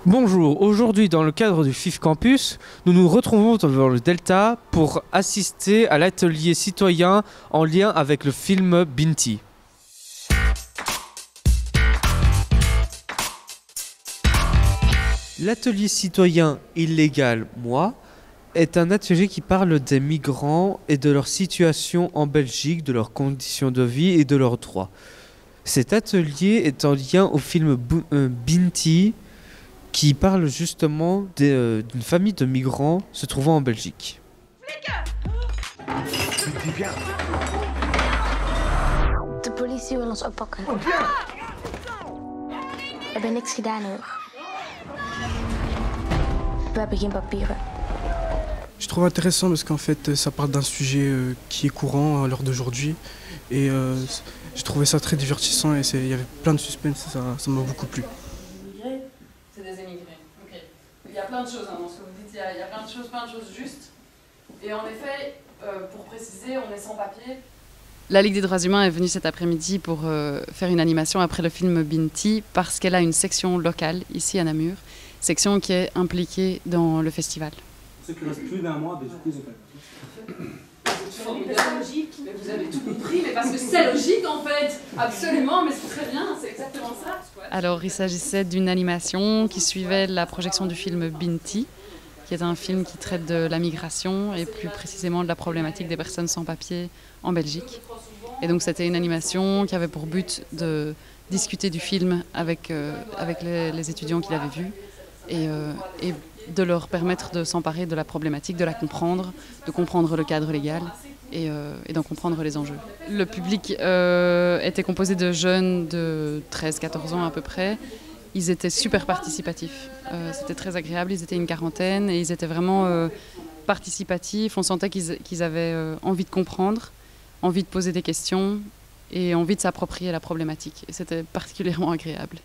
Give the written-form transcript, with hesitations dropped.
Bonjour, aujourd'hui dans le cadre du FIF Campus, nous nous retrouvons dans le Delta pour assister à l'atelier citoyen en lien avec le film Binti. L'atelier citoyen illégal Moi est un atelier qui parle des migrants et de leur situation en Belgique, de leurs conditions de vie et de leurs droits. Cet atelier est en lien au film Binti, qui parle justement d'une famille de migrants se trouvant en Belgique. De politie wil ons oppakken. We hebben niks gedaan hoor. We hebben geen papieren. Je trouve intéressant parce qu'en fait ça parle d'un sujet qui est courant à l'heure d'aujourd'hui et j'ai trouvé ça très divertissant et il y avait plein de suspense et ça m'a beaucoup plu. C'est des émigrés, ok. Il y a plein de choses dans ce que vous dites, il y a plein de choses justes. Et en effet, pour préciser, on est sans papier. La Ligue des droits humains est venue cet après-midi pour faire une animation après le film Binti parce qu'elle a une section locale ici à Namur, section qui est impliquée dans le festival. C'est qu'il reste plus d'un mois, mais du coup, ils ont pas. C'est logique, mais vous avez tout compris, mais parce que c'est logique en fait, absolument, mais c'est très bien, c'est exactement ça. Alors il s'agissait d'une animation qui suivait la projection du film Binti, qui est un film qui traite de la migration et plus précisément de la problématique des personnes sans papier en Belgique. Et donc c'était une animation qui avait pour but de discuter du film avec les étudiants qui l'avaient vu et de leur permettre de s'emparer de la problématique, de la comprendre, de comprendre le cadre légal et d'en comprendre les enjeux. Le public était composé de jeunes de 13-14 ans à peu près. Ils étaient super participatifs. C'était très agréable, ils étaient une quarantaine et ils étaient vraiment participatifs. On sentait qu'ils avaient envie de comprendre, envie de poser des questions et envie de s'approprier la problématique. Et c'était particulièrement agréable.